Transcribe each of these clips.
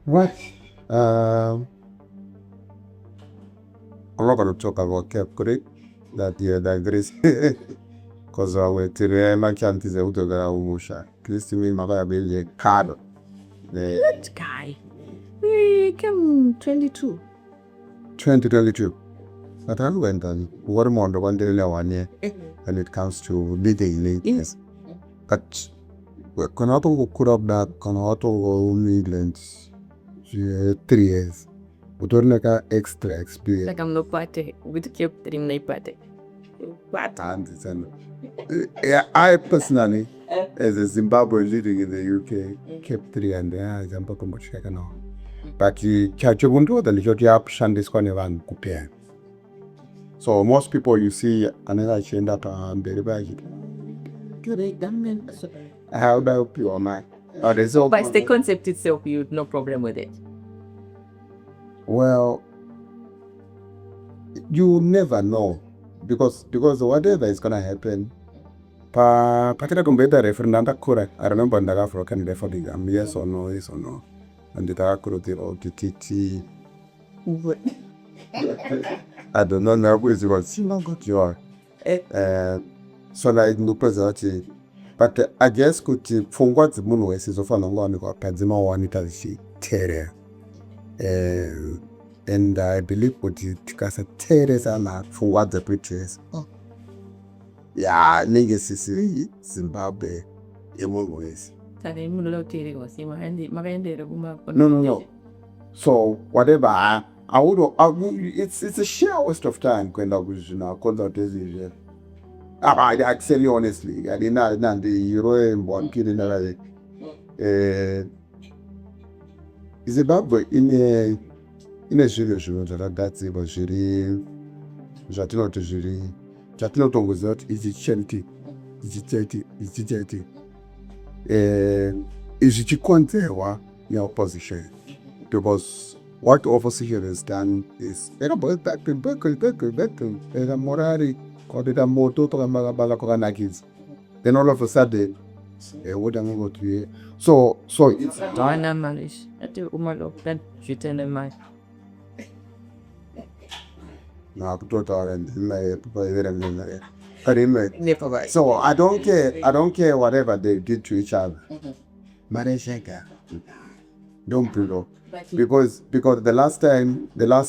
What? I'm not going to talk about Cape Creek, that you digress. Because I will tell you, my can't is out of the Umusha. Christine, my baby, a card. That guy. We came 22. 2022. But I went on what more the 1 year when it comes to leading ladies. But we cannot could up that cannot go migrant 3 years. We don't like an extra experience. Like I'm not party. With kept dream night party. What? Yeah, I personally, as a Zimbabwean living in the UK, kept 3 and I jump up much like now. But you catch your window, the little up Shandis Conevan compare. So most people you see, another end up very bad. How about you or my? But the concept itself, you no problem with it. Well, you never know because whatever is gonna happen. Pakita kumbeta referendum kura. I remember ndaga for can referendum yes or no, and the kura or TT. I don't know now who is what you are. So like no present. But I guess could from what the moon was so far long on the Padzima one it as she terror. And I believe what it because a terrors are not for what the pictures. Yeah, niggas Zimbabwe. Ways. No. So whatever I would it's a sheer waste of time when I was consultation. I tell you honestly, I didn't know the Euro born kid in Zimbabwe in a jury that's about jury Jatino to jury Jatino to was not easy charity. Is it your opposition? Because what opposition has done is back and morari or moto to Magabalakis. Then all of a sudden, what am I going to hear? So it's Dynamic. At the Umalo, then you tell them my. no, so I don't care whatever they did to each other. Don't below. Because the last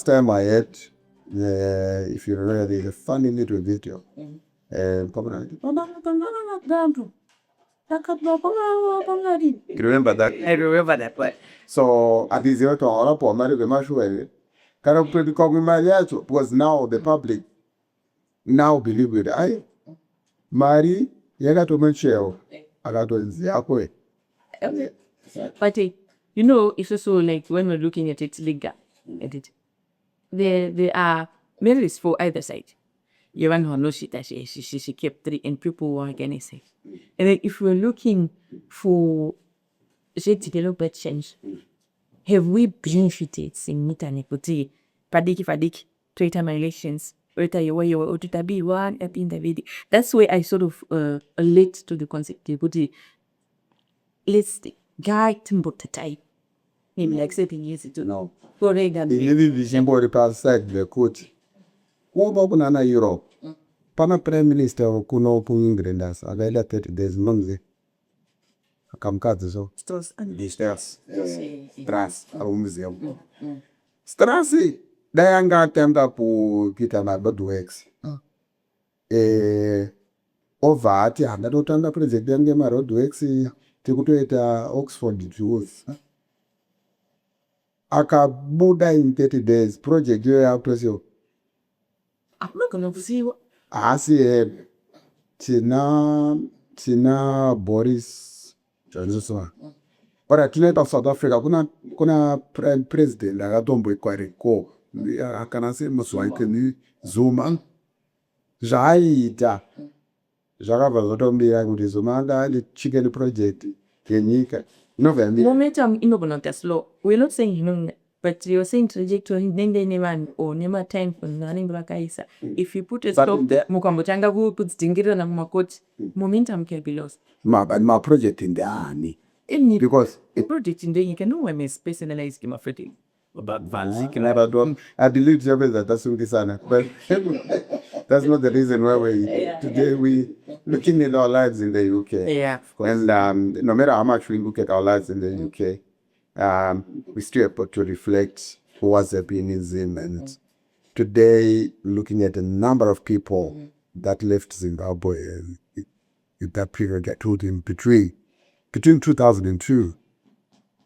time I had if you remember there's a funny little video. You remember that? I remember that part. So at the zero to all up or marry the mashu because now the public now believe it. I marry yaga to mention I got to But you know, it's also like when we're looking at it legal, there are merits for either side. You want to know she kept 3 and people were against it. And then if we're looking for development change, have we benefited in Nitanikuti, Padik, Twitter my elections, or to be one up in the video? That's where I sort of relate to the concept of let's guide to type. Maybe like 7 years to know. For the vision board past side the coach. Who open an Europe? Pana Prime Minister Kuno Pungrendas, a guy that there's none. A camcat so. Stras and the stairs. Stras, a museum. Strassi, Dianga attempt up to get an about works. Over at the other time, the president gave my road works to go to Oxford Jews. Aka Buddha in 30 days, project you have to I'm not going to see what. I see Tina Boris Johnson. But at the of South Africa, kuna prime president la gatombo ikwari ko. I can say Muswaikeni Zuma. Jaita. Jagava Zotombi Zumanga, the chicken project. Kenyika. No, Momentum in slow. We're not saying but you're saying trajectory then or never time for learning Rakaisa. If you put a stop there, Mukambochanga who puts Dingira and Makot, momentum can be lost. My project in the army. because it project in there you can know when it's personalized schema for it. about I believe that that's what it's on. But that's not the reason why today we looking at our lives in the UK. Yeah, of course. And no matter how much we look at our lives in the UK, we still have to reflect what's happening in and today looking at the number of people that left Zimbabwe in that period that told him between 2002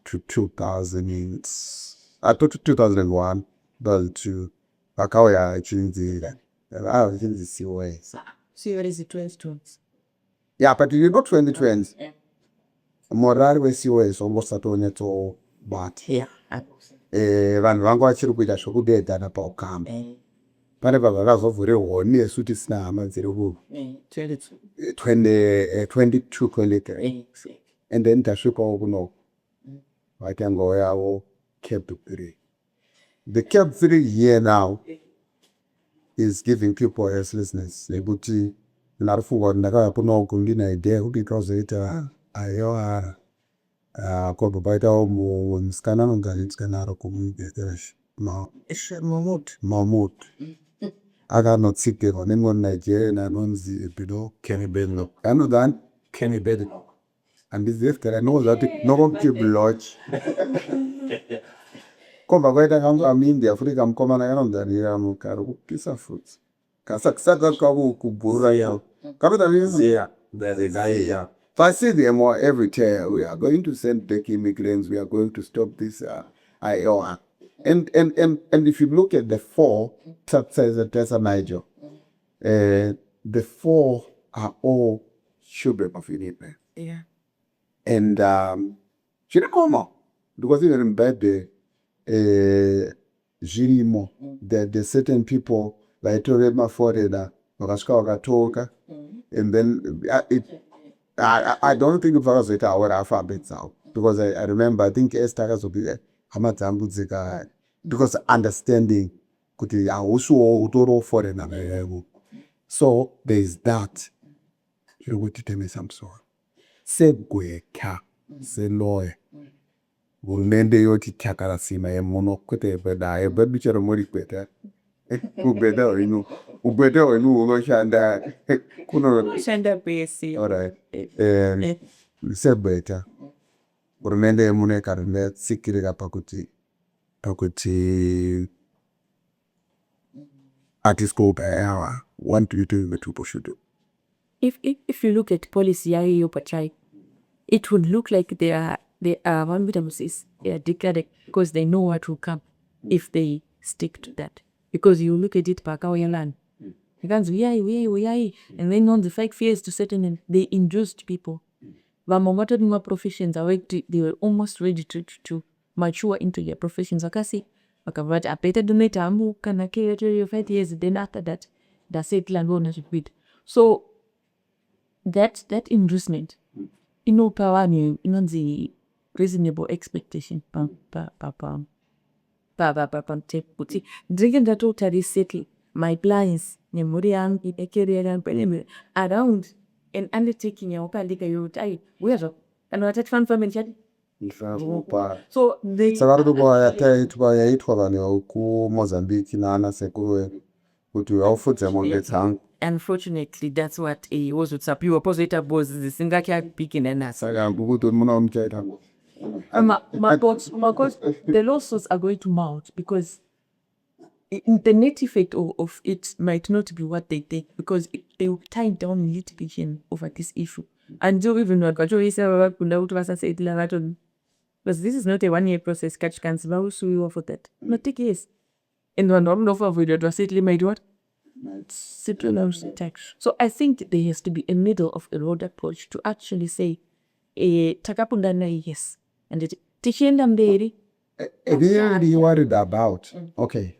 to 2000, I thought 2001, but to Akawaya changed the COA. So what is it 2020? Yeah, but you're not 2020. Morari we COA is almost at only to but Yeah. Vanhu vangu vachiri kuita zvokudedhana paukama pane pavakazovhura honi yesu tisina hama dziri ku 22 23 and then tasvikawo kuno vakangowo yavo Cape 3. The Cape 3 here now is giving people restlessness nekuti ndarifunga kuti ndakauya kuno kundina idea yekuti ikazoita aiwa kwabva paitawo musikana anonganitikana ari kumubhekereshi Mahmud akanotsikirwa nemwe Nigerian anonzi Kenny anodhani Kenny Bedno handizivi kuti I know that Cube Lodge komba kwaita kangu amindia futi kamukomana kanonzanira mukari kupisa futi kasaka kakubhurura yavo kapita viziya yeah. So I see them more every day. We are going to send back immigrants. We are going to stop this IOR. And if you look at the four, says Niger, the four are all children of Union. Yeah. And she didn't come out because even in bed Jirimo, the certain people like Torema Foreigner, Wakashka, and then I don't think if I was with our alphabets now because I remember I think Esther will be Hamatambuzika because understanding could also Utoro foreigner. So there is that. You're going to tell me some sort. Say Gueka, say lawyer. Umende yoti takara sima ye mono kote beda e bebi chero mori kweta. Ubeda inu ulo shanda kuno Shanda besi. Alright. Sebeta. Urumende mune karne sikiriga pakuti artist go by hour. What do you do with people should do? If you look at policy you portray, it would look like they are one bit of they are declared because they know what will come if they stick to that. Because you look at it Pakao land. You can't say, and then on the 5 years to certain and they induced people. Vamongated more professions they were almost ready to mature into their professions. Akasi, Akavati, I better donate amu can I carry 5 years, then after that, that's it land ownership with. So that inducement, power the reasonable expectation drinking that totally settle my plans around an undertaking your where and what at fun for me so they ku Mozambique na sekue kutu aufutse mongetang. Unfortunately, that's what a was with Sapi oppositor was the singer kept picking and us. My God, the losses are going to mount because the net effect of it might not be what they take because they will tie down litigation over this issue. And Joe even not because this is not a 1 year process. Catch cancer, how sue you for that? Not take case. And one of it was settled made what? So I think there has to be a middle of a road approach to actually say, takapundana yes, and it tishendam deri. Really worried about. Okay,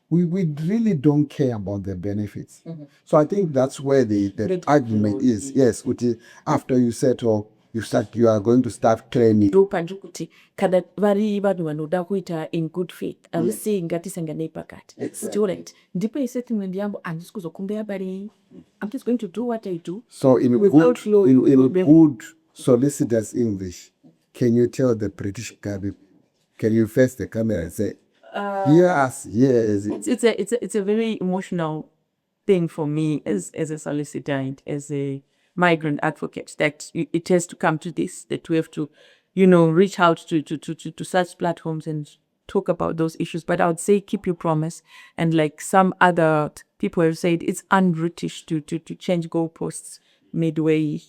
we really don't care about the benefits. So I think that's where the argument is. Yes, after you settle, you are going to start training. Kada vari badu wanoda kuita in good faith. I was saying ngatisanga nepakat. Student, ndipo isettlement yambo andiskuzo kumbea bari. I'm just going to do what I do. So in good solicitors English, can you tell the British government, can you face the camera and say, yes, yes. It's a very emotional thing for me as a solicitor and as a migrant advocate, that it has to come to this, that we have to, reach out to such platforms and talk about those issues. But I would say keep your promise. And like some other people have said, it's un-British to change goalposts midway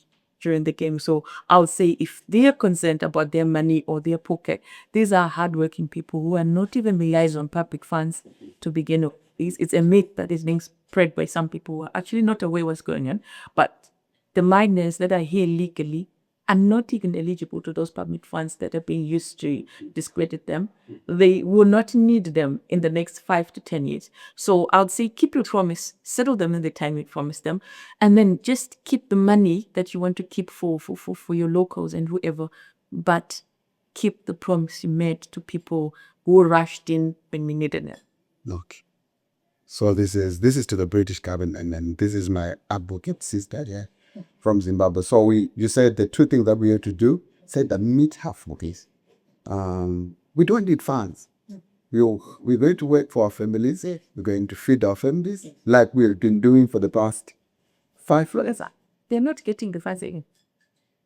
during the game. So I would say if they are concerned about their money or their pocket, these are hardworking people who are not even relying on public funds to begin with. It's a myth that is being spread by some people who are actually not aware what's going on. But the minors that are here legally are not even eligible to those public funds that are being used to discredit them. They will not need them in the next 5 to 10 years. So I would say keep your promise, settle them in the time you promised them, and then just keep the money that you want to keep for your locals and whoever, but keep the promise you made to people who rushed in when we needed it. Look. So this is to the British government, and this is my advocate sister here from Zimbabwe. So you said the two things that we have to do, said that meet halfway. Please. We don't need funds. We're going to work for our families. We're going to feed our families like we've been doing for the past 5 years. They're not getting the funds again.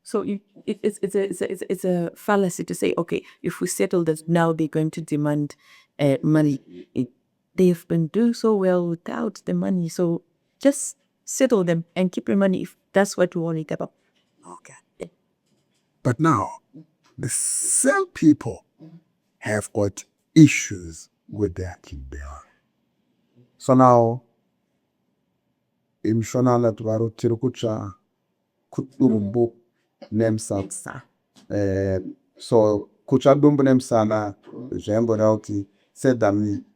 So it's a fallacy to say, okay, if we settle this now, they're going to demand money. They've been doing so well without the money. So just settle them and keep your money if that's what you want to about. Okay. But now, the same people have got issues with their KBR. So now, imshonala twaro tirukucha kutumbu nemsa. So kucha dumbu nemsana jembo rauti said that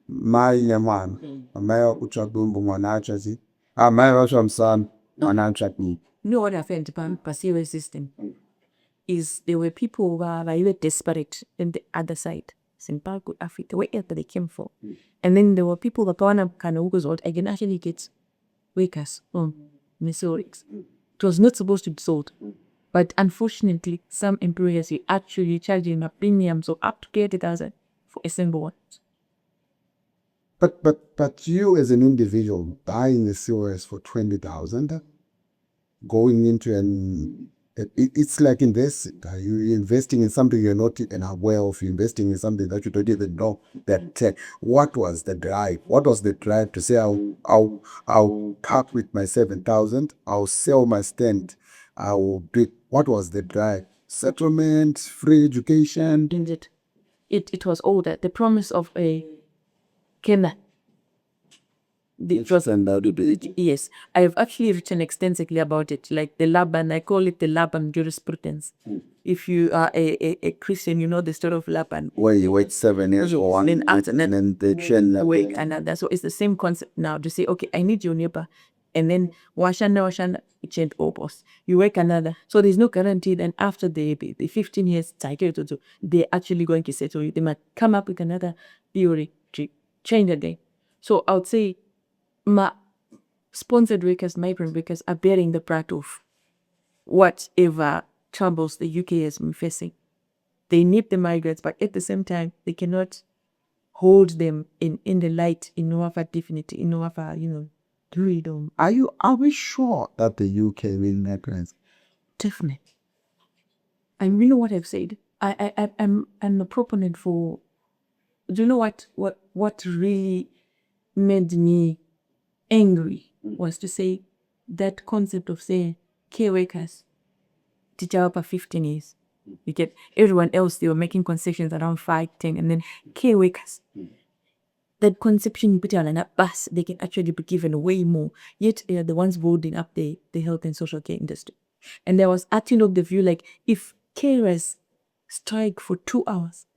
mai nyaman amaya kucha dumbu mwanachazi amaya washa msan mwanachati. You know what happened to passive system is there were people who were desperate in the other side. Zimbabwe, Africa, wherever they came from. And then there were people that I can actually get workers from Missouri. It was not supposed to be sold. But unfortunately, some employers are actually charging a premium, so up to 30,000 for a single one. But you as an individual buying the COS for 20,000, going into it's like investing. You're investing in something you're not even aware of. You're investing in something that you don't even know that what was the drive? What was the drive to say I'll part with my 7,000, I'll sell my stand, I will do it. What was the drive? Settlement, free education. It was all that. The promise of a Kenya. Yes, I have actually written extensively about it, like the Laban. I call it the Laban jurisprudence. If you are a Christian, you know the story of Laban. Where you wait 7 years for one, and then they change wait another. So it's the same concept now to say, okay, I need your neighbor, and then washana it change opos. You work another. So there's no guarantee. Then after the 15 years cycle, they're actually going to settle you. They might come up with another theory to change again. So I would say, my sponsored workers, migrant workers, are bearing the brunt of whatever troubles the UK has been facing. They need the migrants, but at the same time, they cannot hold them in the light, in our dignity, in our freedom. Are we sure that the UK will migrants? Definitely. And you know what I've said? I'm a proponent for. Do you know what really made me angry was to say that concept of saying care workers teacher up 15 years. You get everyone else, they were making concessions around 5, 10, and then care workers. That conception put on a bus, they can actually be given way more. Yet they are the ones holding up the health and social care industry. And there was acting of the view like if carers strike for 2 hours,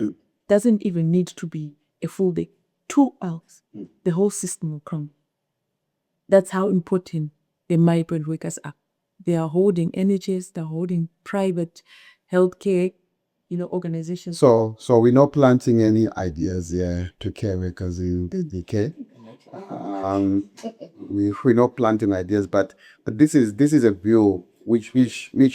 doesn't even need to be a full day. 2 hours, the whole system will crumble. That's how important the migrant workers are. They are holding NHS, they're holding private healthcare, organizations. So we're not planting any ideas here to care workers in the UK. We're not planting ideas, but this is a view which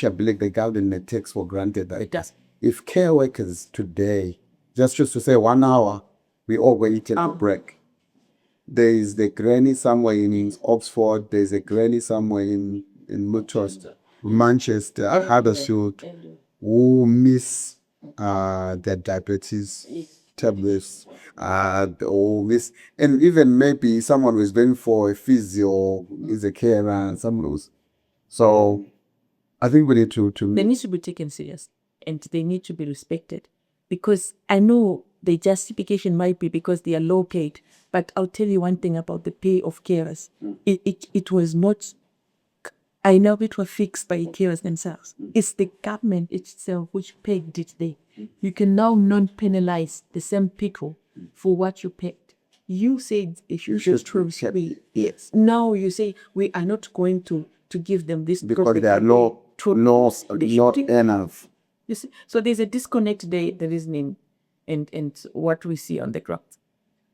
I believe the government takes for granted that It does. if care workers today, just to say 1 hour, we all going to take a break. There is the granny somewhere in Oxford, there's a granny somewhere in Manchester, Huddersfield, who miss their diabetes tablets, or miss, and even maybe someone who's going for a physio, is a carer, and some of those. So I think we need to They need to be taken serious and they need to be respected, because I know the justification might be because they are low paid, but I'll tell you one thing about the pay of carers. It was not, I know it was fixed by carers themselves. It's the government itself which pegged it there. You can now non-penalize the same people for what you pegged. You said it should just be. yes, Now you say we are not going to give them this because there are not enough. You see? So there's a disconnect there, the reasoning and what we see on the ground.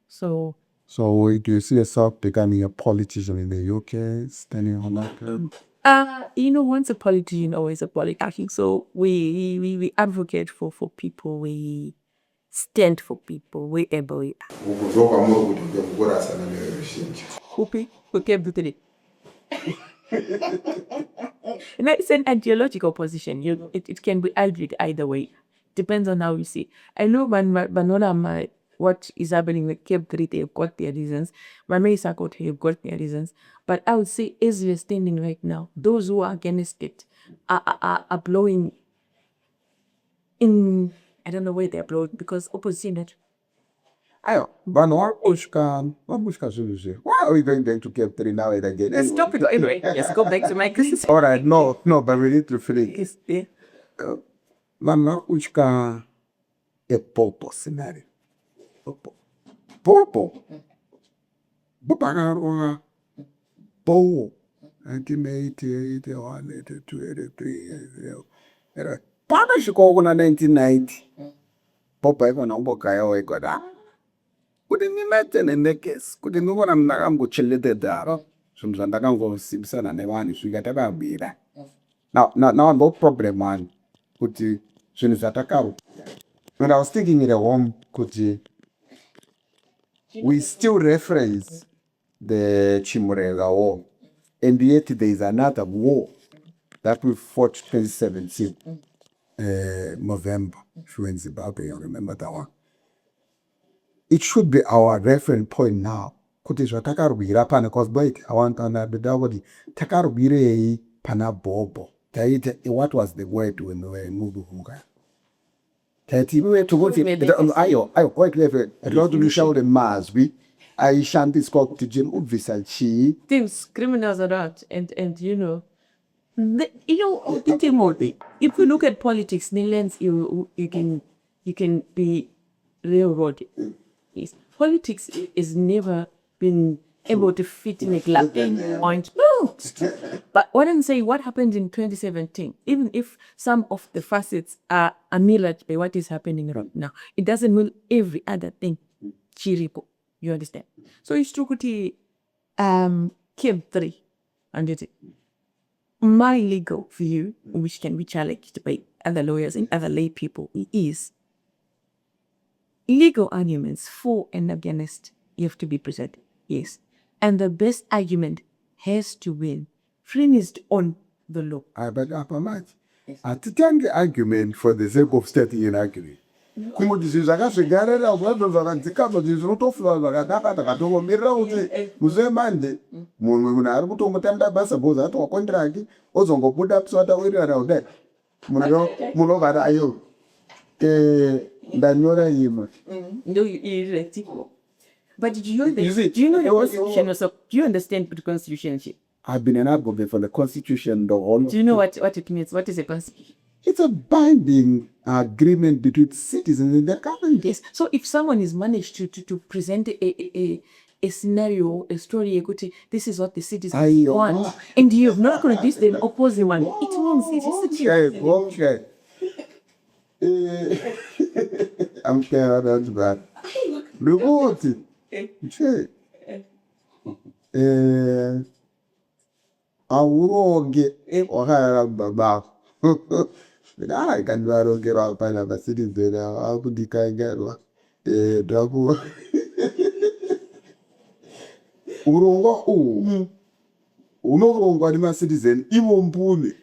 So So do you see yourself becoming a politician in the UK, standing on that? once a politician, always a politician. So we advocate for people, we stand for people, wherever we are. Hopi, we kept doing it. And it's an ideological position. It can be argued either way. Depends on how you see. I know what is happening with Cape 3, they've got their reasons. Mameisakot have got their reasons. But I would say, as we're standing right now, those who are against it are blowing in, I don't know where they're blowing, because opposition it. Ayo, but what solution? Why are we going to Cape 3 now and again? Let's stop it anyway. Let's go back to my question. All right, no, but we need to finish. Yeah. Mama, which can a popo scenario. Popo. Bupanga po. 1980, 81, 82, 83. Pana shiko na 1990. Popo iko na mboka yao iko da. Kudini mete case. Kudini ngona mnakambo chilete da. Sumzanda kango sibisana newani swigata ba bira. Now no problem man. Kuti sunizataka. When I was thinking in the home, we still reference the Chimurega War, and yet there is another war that we fought 2017, November, if you're in Zimbabwe, you remember that one. It should be our reference point now. Because I want to Takarubire Pana Bobo. What was the word when we were moving? Ayo quite level to show the mass we I shan't spoke to Jim Udvisalchi. Things criminals are out and if you look at politics, Netherlands, you can be railroaded. Yes. Politics is never been able to fit in a glamping point. No. But what I'm saying, what happened in 2017, even if some of the facets are mirrored by what is happening right now, it doesn't mean every other thing. Chiripo. You understand? So it's true to Cape 3. And my legal view, which can be challenged by other lawyers and other lay people, is legal arguments for and against you have to be presented. Yes. And the best argument has to win, premised on the law. But I think the argument for the sake of stating an argument. Como diz a casa garera o lado da antiga diz não tô falando da tô mira o museu mande na arbu to mutenda basa boza to contract ozongo buda pso ta wiri ara ode muno vara ayo ndanyora yima. No, but do you understand the Constitution? I've been an advocate for the Constitution. Do you know what it means? What is a Constitution? It's a binding agreement between citizens and the government. Yes. So if someone is managed to present a scenario, a story, this is what the citizens want, and you're not going to this, then oppose the one. It means it is I'm scared about that. Look I will get or have about I can do get out by the cities there. How could you get one? Drago. Urongo, uno the citizen, even bully.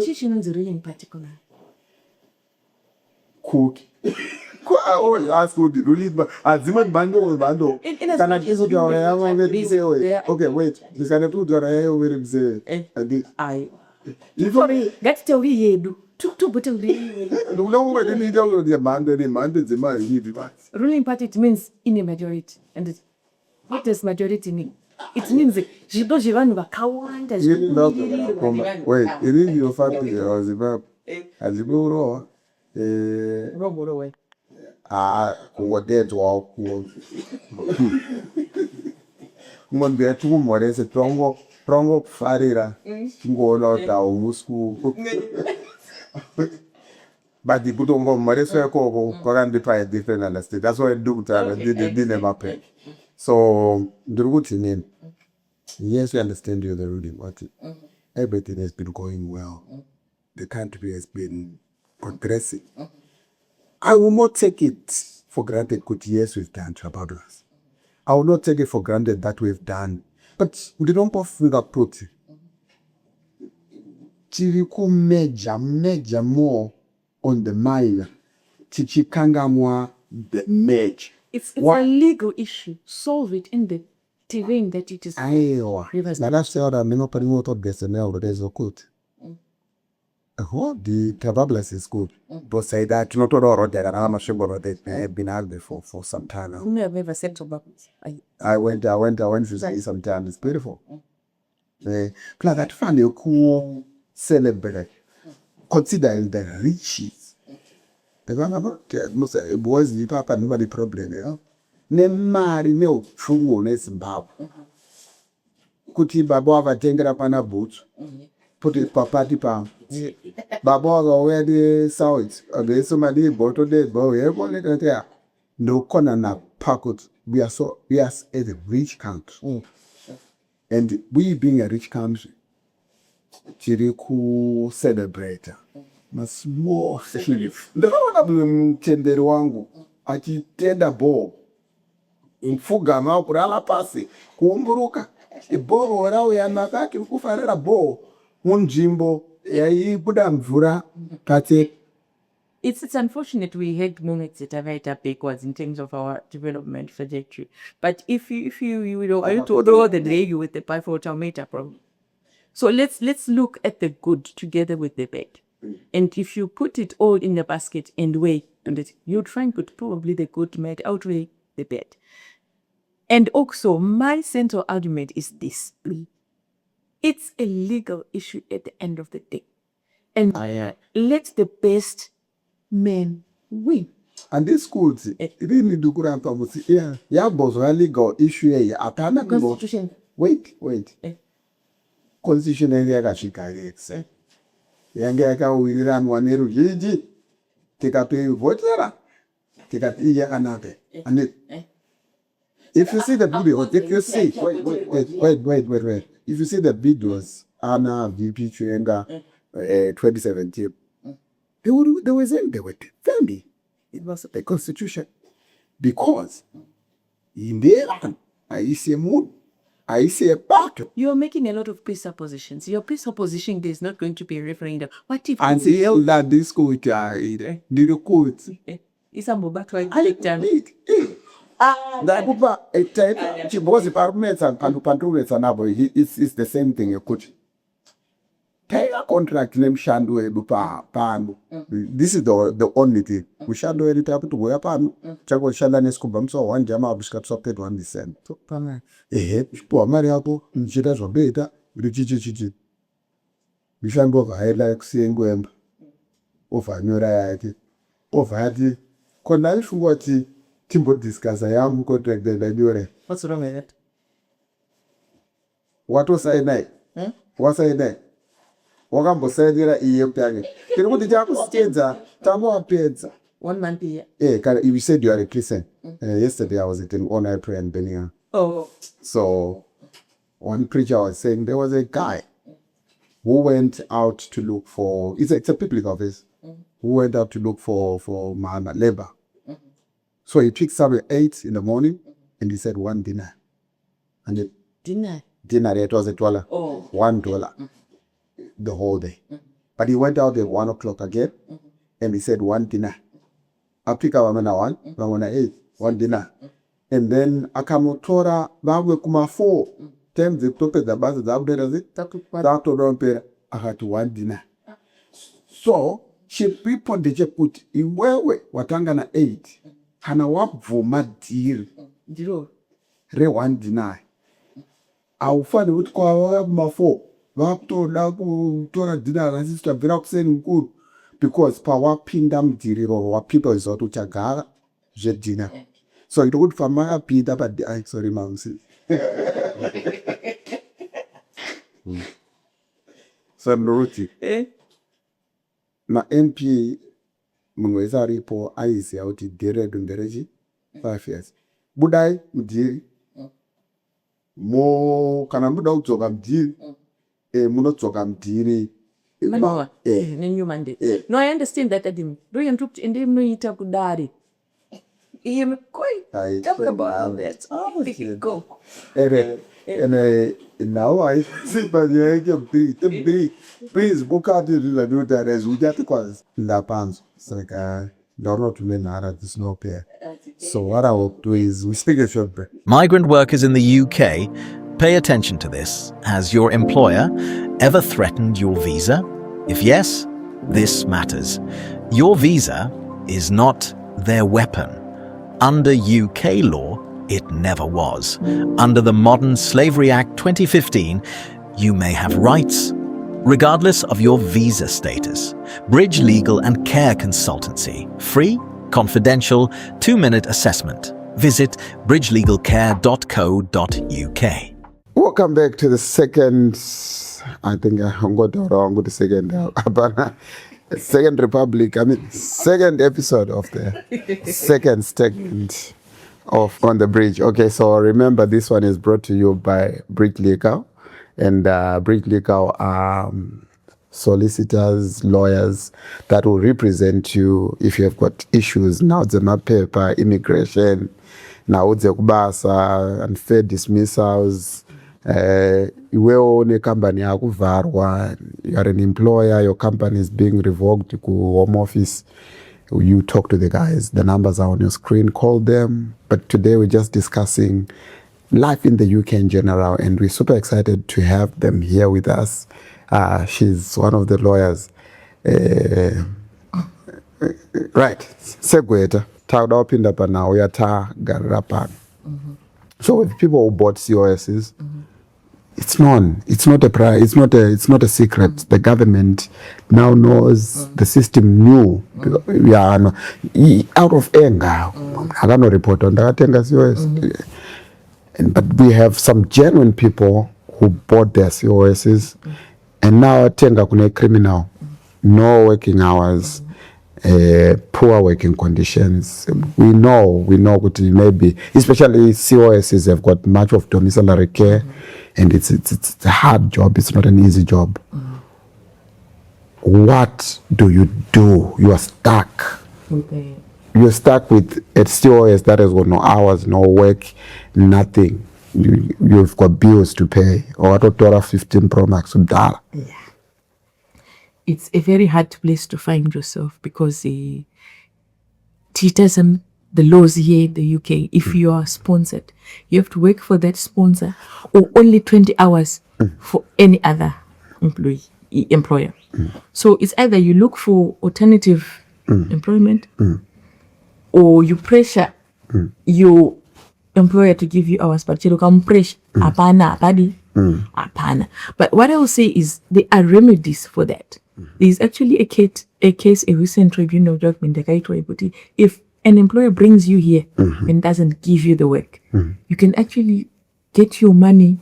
Teaching is really in particular. Cook. I always ask who the release, but Aziman Bando, Bando. Can I just go okay, wait. This kind of two that I will say. I That's the way you do. Two but no way they need all the man. ruling party, it means in a majority. And what does majority mean? It means that you don't even count as wait, it is your family or the verb. As you go raw. away. What dead to all cool. One be a 2 more is a trongo farira. Go out our school. But the put on Marissa Coran be try different understand. That's why I do that. Did never pay. So the root in him. Yes, we understand you the ruling, but everything has been going well. The country has been progressing. I will not take it for granted good years we've done to about us. I will not take it for granted that we've done. But we don't put finger put. Chiriku major more on the mind. Chichikanga more the merge. It's a legal issue. Solve it in the terrain that it is. Now that's the other minute perimeter gets the nail there's a good. The Tababless is good. But say that not all that I'm sure that they have been out there for some time now. I have never said to Babs. I went to see sometime. It's beautiful. Plus that family cool celebrate. Considering the riches. The one about most boys the papa nobody problem, you know. Ne mari me true ness bab. Kuti babo avatenga pana boot. Put it papa dipa. Babo where the south. Okay, somebody bought the boy. Everyone there. No corner na pakut. We are a rich country. And we being a rich country, Chiriku celebrator. Mas more serious. The one tendero wangu. Akitenda bo. Mfuga ma kurala pasi. Kumburuka. Iboro warao ya nakaki kufarera bo. Unjimbo. Ya buda mvura. Kate. It's unfortunate we had moments that are right up backwards in terms of our development trajectory. But if you know, I told the day you with the pivot problem. So let's look at the good together with the bad. And if you put it all in the basket and weigh on it, you'd find that probably the good might outweigh the bad. And also, my central argument is this. It's a legal issue at the end of the day. And let the best men win. And this schools, really do good and yeah, boss, legal issue. Constitution. Wait. Constitution area Gashika. Yanga will run one year. Gigi. Take up a voter. Take up a another. And if you see the video, if you see, wait. If you see the videos, Anna, VP Chuenga, 2017, they were family. It was the constitution. Because in there, I see a mood. I see a battle. You're making a lot of presuppositions. Your presupposition is not going to be a referendum. What if and see that this court did the court? It's a mobile take time. That a type she was departments and Pantules and Abo. It's the same thing you could. Take a contract name Shandu Pan. This is the only thing. We Shandu any type to wear pan. Chago Shalanes Kubam so one Jama Biscuit socket one descent. Poor Mariapo, she does obey that. Richichi. We shan't go I like seeing Gwem. Over Nura. Over Hattie. Connive what Timbo discuss. I am contract the What's wrong with it? What was I like? What's I like? Wagambo said there you pay. Can you put the job states? Tamo appears 1 month here. You said you are a Christian. Yesterday I was at an online prayer in Benin. Oh. So one preacher was saying there was a guy who went out to look for it's a public office. who went out to look for labor. So he picked somewhere 8 in the morning, and he said $1 dinar. And the Dinner. it was $1. Oh. $1 the whole day. But he went out at 1 o'clock again, and he said $1 dinar. I pick up one, 8, $1 dinar. And then akamutora bawe kuma 4 times the tope the bus that to I had $1 dinar. So she people they just put iwewe watanga na 8 hana wabvuma deal re $1 dinar. Awufani ukuthi kwa ma 4 wakutola kutora dinar resistor vira kuseni mkuru because power pinda mdiriro wa people is not uchagara je dinar. So it would for my Peter, but sorry, mom. So I'm Ruti. Na MP mungweza ripo aisi auti dire dundereji 5 years. Budai mdiri mo kana muda utoka mdiri muno toka mdiri. No, I understand that Adim. Do you interrupt in them no ita kudari? Talk about that. Oh, go. And now I see by the please book out the new that we get the cause. La Pans. It's like don't know to me now there's no pair. So what I will do is we speak a short bit. Migrant workers in the UK, pay attention to this. Has your employer ever threatened your visa? If yes, this matters. Your visa is not their weapon. Under UK law, it never was. Under the Modern Slavery Act 2015, you may have rights, regardless of your visa status. Bridge Legal and Care Consultancy. Free, confidential, 2-minute assessment. Visit bridgelegalcare.co.uk. Welcome back to the second, I think I'm going wrong with the second, Second Republic, second episode of the second segment of On the Bridge. Okay, so remember this one is brought to you by Bridge Legal. And Bridge Legal are solicitors, lawyers that will represent you if you have got issues. Now it's a paper, immigration, now it's a kubasa, unfair dismissals. You are an employer, your company is being revoked, you go home office, you talk to the guys, the numbers are on your screen, call them. But today we're just discussing life in the UK in general, and we're super excited to have them here with us. She's one of the lawyers. Right, Segweta, Tauda Opinda now, we are Garapan. So with people who bought COSs, it's known. It's not a a secret. The government now knows. The system knew. We are out of anger. I got no report on that. But we have some genuine people who bought their COSs, and now Tenga kune criminal, no working hours, poor working conditions. We know what it may be, especially COSs have got much of domiciliary care, and it's a hard job. It's not an easy job. What do? You are stuck. Okay. You're stuck with a COS that has got no hours, no work, nothing. You've got bills to pay. Or $15 Pro Max. Yeah. It's a very hard place to find yourself because the laws here in the UK, if you are sponsored, you have to work for that sponsor or only 20 hours for any other employer. So it's either you look for alternative employment or you pressure your employer to give you hours, but you can pressure apana. But what I will say is there are remedies for that. There is actually a recent tribunal judgment. If an employer brings you here and doesn't give you the work, you can actually get your money.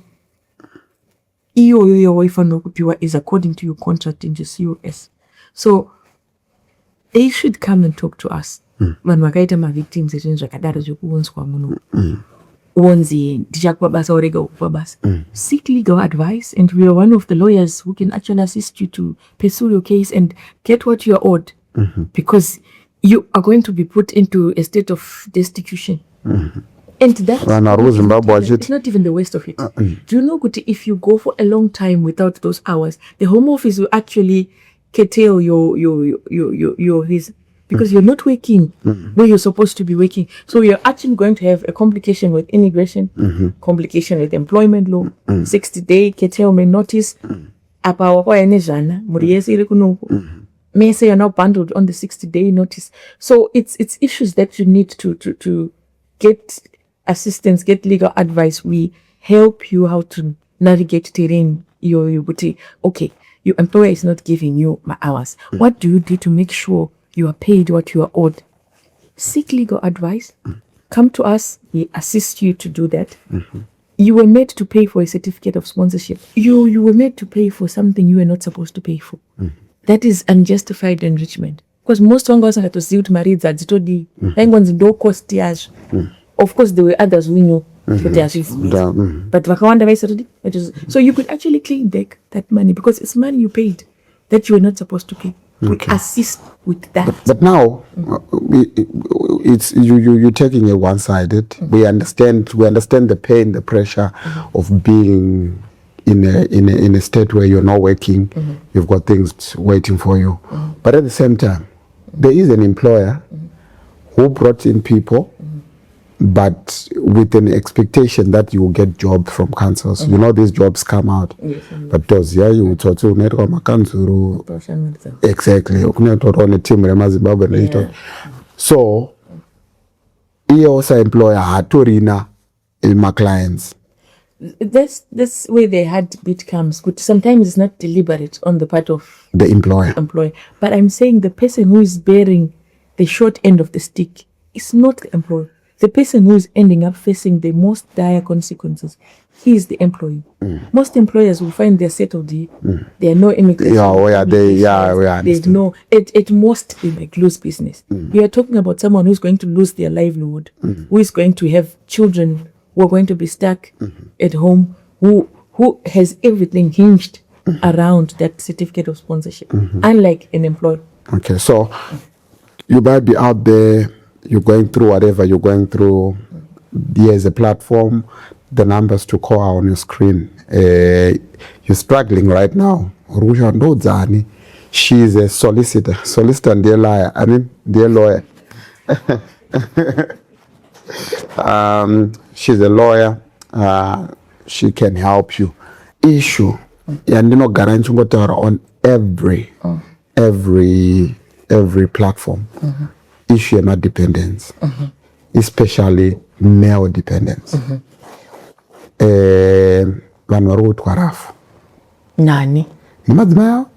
Your wife is according to your contract in the COS. So they should come and talk to us. When wakaita ma victims kadara zokuwonswa muno wonzi ndichakwabasa orega ukubasa seek legal advice, and we are one of the lawyers who can actually assist you to pursue your case and get what you are owed because you are going to be put into a state of destitution. And that's it's not even the worst of it. Do you know, if you go for a long time without those hours, the Home Office will actually curtail your visa because you're not working where you're supposed to be working. So you're actually going to have a complication with immigration, complication with employment law, 60-day curtailment notice. May say you're not bundled on the 60-day notice. So it's issues that you need to get assistance, get legal advice. We help you how to navigate terrain. Your booty. Okay, your employer is not giving you my hours. What do you do to make sure you are paid what you are owed? Seek legal advice. Come to us. We assist you to do that. You were made to pay for a certificate of sponsorship. You were made to pay for something you were not supposed to pay for. That is unjustified enrichment. Because most of us have to see married that do cost yash. Of course, there were others we knew. But so you could actually claim back that money because it's money you paid that you were not supposed to pay. We assist with that. But now it's you're taking it one-sided. We understand the pain, the pressure of being in a state where you're not working, you've got things waiting for you. But at the same time, there is an employer who brought in people, but with an expectation that you will get jobs from councils. You know, these jobs come out. But those, yeah, you talk to exactly. So, he also employer had to rina my clients. This way the heartbeat comes. Good. Sometimes it's not deliberate on the part of the employer. But I'm saying the person who is bearing the short end of the stick is not the employer. The person who is ending up facing the most dire consequences, he is the employee. Most employers will find they're settled. There are no immigration. There's no. It must be like lose business. We are talking about someone who's going to lose their livelihood, who is going to have children who are going to be stuck at home, who has everything hinged around that certificate of sponsorship, unlike an employer. Okay, so you might be out there, you're going through whatever you're going through. There's a platform, the numbers to call are on your screen. You're struggling right now. She's a solicitor and dear lawyer. She's a lawyer. She can help you. Issue on every platform. Issue not dependence, especially male dependence. Nani? No.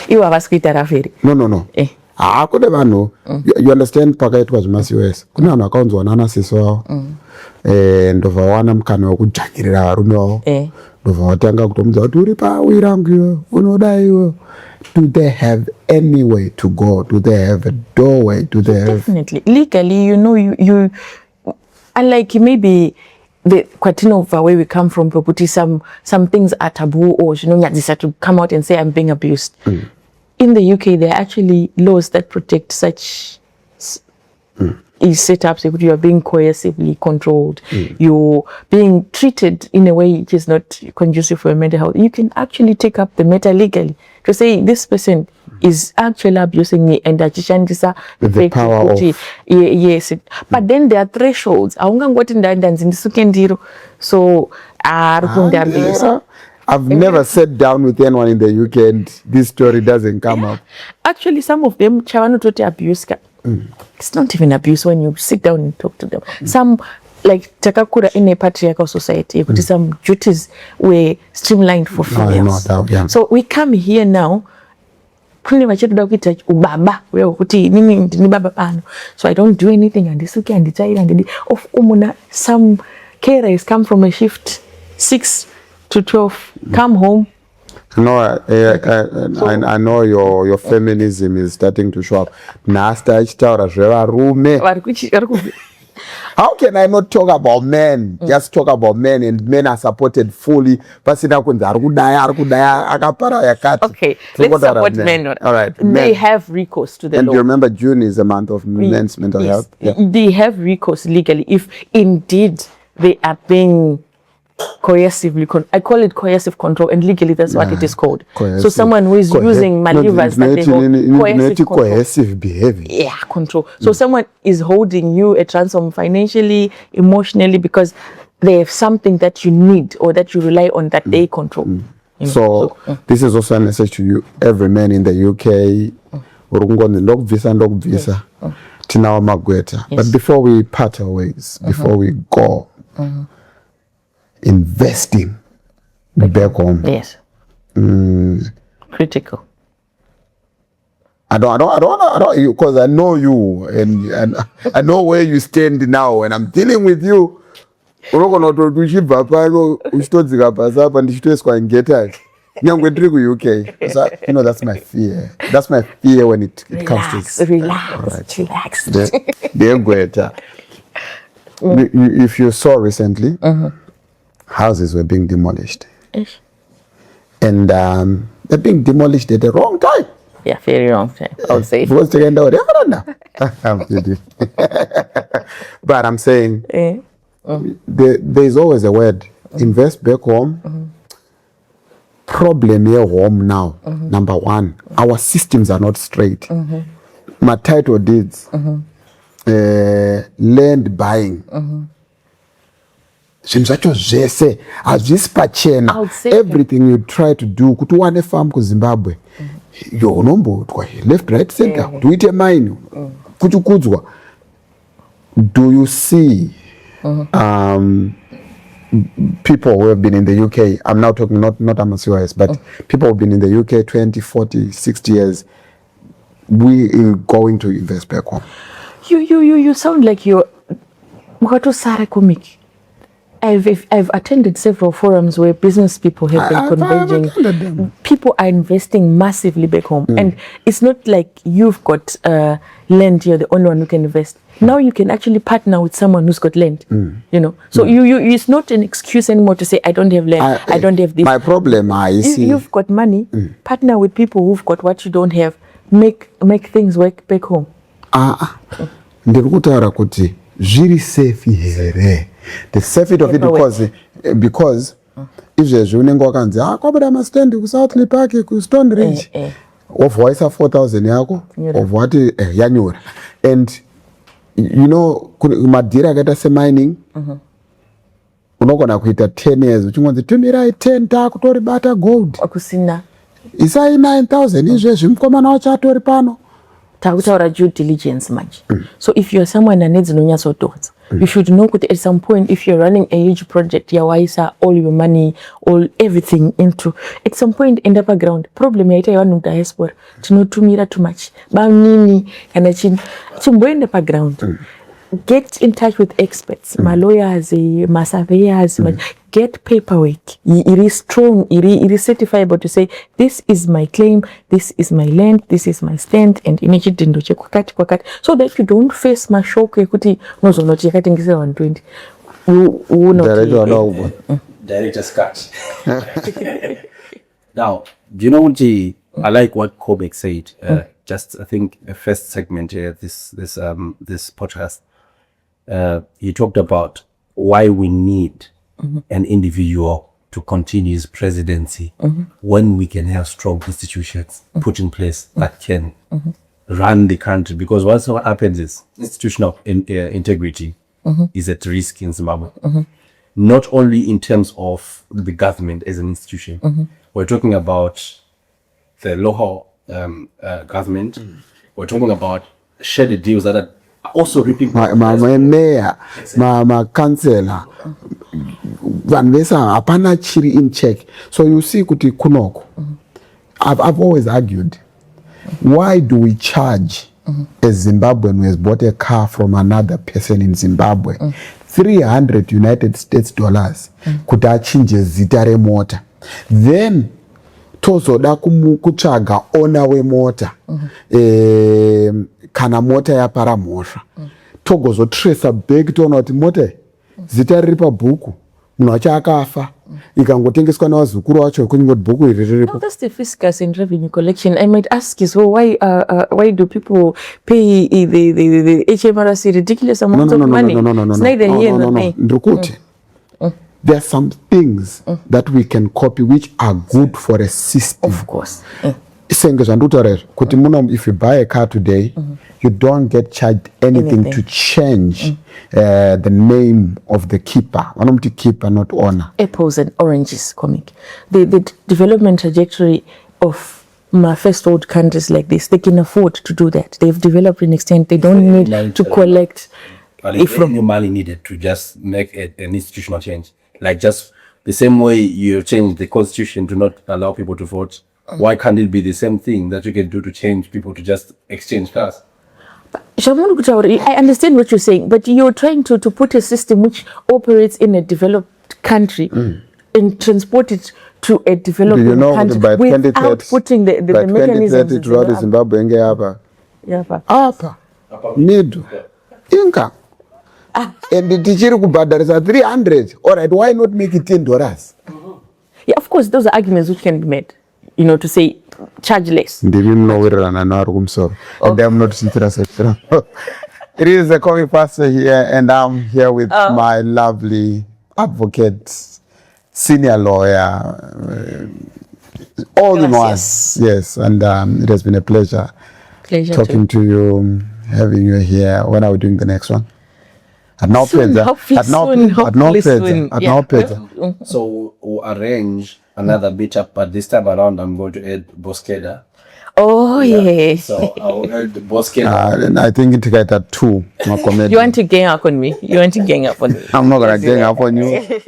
You understand pakati kwa zimasiwesa. Kuna wanakonzo wanana siso. Ndova wana mkano wakujakirira warume wao. Ndova watanga kutomuza waturi pa wirangu unodaiwa. Do they have any way to go? Do they have a doorway? Do they have... Definitely. Legally, you know, you unlike maybe the Kwatinova where we come from, Property, some things are taboo, or you know, you to come out and say I'm being abused. In the UK, there are actually laws that protect such setups. You are being coercively controlled. You're being treated in a way which is not conducive for your mental health. You can actually take up the matter legally to say this person is actually abusing me and that the power of... Yes. But then there are thresholds. So, I've never sat down with anyone in the UK and this story doesn't come up. Actually, some of them, abuse. It's not even abuse when you sit down and talk to them. Some, like Takakura in a patriarchal society, some duties were streamlined for females. So we come here now, so I don't do anything, and this and the child and of some carers come from a shift 6 to 12, come home. No, I know your feminism is starting to show up. How can I not talk about men? Just talk about men, and men are supported fully. Okay, let's support men. All right. They have recourse to the and law. And you remember June is a month of men's mental health? Yeah. They have recourse legally if indeed they are being coercively, I call it coercive control, and legally that's what it is called. Coercive. So someone who is using maneuvers that they hold coercive behavior. Yeah, control. So someone is holding you at ransom financially, emotionally, because they have something that you need or that you rely on that they control. So this is also a message to you, every man in the UK. But before we part our ways, before we go, investing back home. Yes. Critical. I don't, because I know you and I know where you stand now, and I'm dealing with you. UK. So, that's my fear. That's my fear when it comes to relax. If you saw recently, houses were being demolished. And they're being demolished at the wrong time. Yeah, very wrong time, I would say. I'm kidding. But I'm saying, there's always a word. Invest back home. Problem here home now. Number one, our systems are not straight. My title deeds, land buying. Everything you try to do, kutuwane farm ku Zimbabwe, yo nombo left, right, center, do it a mine, kuchukudzwa. Do you see people who have been in the UK? I'm now talking not Amasiwais, but people who have been in the UK 20, 40, 60 years. We are going to invest back home. You sound like you're Mukato Sara Komik. I've attended several forums where business people have been converging. People are investing massively back home, and it's not like you've got land. You're the only one who can invest. Now you can actually partner with someone who's got land. So you it's not an excuse anymore to say I don't have land. I don't have this. My problem, you've got money. Partner with people who've got what you don't have. Make things work back home. Ndirikutaura kuti zviri safe here. The safety of it because izvezvi unenge wakanzi kwabuda mastand kuSouth Park kuStone Ridge of waisa 4,000 yako of what yanyura, and madhira akaita semining unogona kuita 10 years uchingonzi tumirai 10 takutoribata gold akusina isai 9,000 izvezvi mukomana wacho atori pano takutaura due diligence much. So if you're someone that needs nonyatsotonza, you should know that at some point, if you're running a huge project, yawaisa all your money, all everything into, at some point, end up a ground. Problem yaita yawanu diaspora, tinotumira too much. Nini, kana chimbo end up a ground. Get in touch with experts, my lawyers, my surveyors, get paperwork. It is strong, it is certifiable to say, this is my claim, this is my land, this is my stand, and so that you don't face my shock. Director's cut. Now, do you know what I like what Kobek said? Just I think the first segment here, this podcast. He talked about why we need an individual to continue his presidency when we can have strong institutions put in place that can run the country. Because what happens is institutional integrity is at risk in Zimbabwe. Not only in terms of the government as an institution. We're talking about the local government. We're talking about shady deals that are also reaping mayor, councillor, vanvesa apana chiri in check. So you see kuti kunoko. I've always argued, why do we charge a Zimbabwean who has bought a car from another person in Zimbabwe $300 United States kuti achinje zita remota, then tozoda kutsvaga owner wemota kana mota yapara mhosva togozotrace back toona kuti mote zita riri pabhuku munhu wacho akafa ikangotengeswa navazukuru vacho kuningoti bhuku iri riripo. That's the fiscus and revenue collection. I might ask is, well, why do people pay the HMRC ridiculous amounts of money? It's neither here nor there. Ndrukuti, there are some things that we can copy which are good for a system. Of course. If you buy a car today, you don't get charged anything to change the name of the keeper. Keeper, not owner. Apples and oranges comic. The development trajectory of first world countries like this, they can afford to do that. They've developed an extent they don't need to collect. If new money needed to just make an institutional change, like just the same way you change the constitution to not allow people to vote. Why can't it be the same thing that you can do to change people to just exchange cars? I understand what you're saying, but you're trying to put a system which operates in a developed country and transport it to a developing country without putting the mechanisms in Zimbabwe Middle Inca. And tichiri kubhadharisa 300. All right, why not make it $10? Yeah, of course, those are arguments which can be made. To say charge less. And I'm not interested. It is a coffee pastor here, and I'm here with my lovely advocate, senior lawyer, all in one. Yes, and it has been a pleasure talking to you, having you here. When are we doing the next one? Soon. So we'll arrange another beat up, but this time around I'm going to add Boskeda. Oh yes. So I'll add Boskeda. And I think it got at 2. You want to gang up on me? I'm not gonna gang up on you.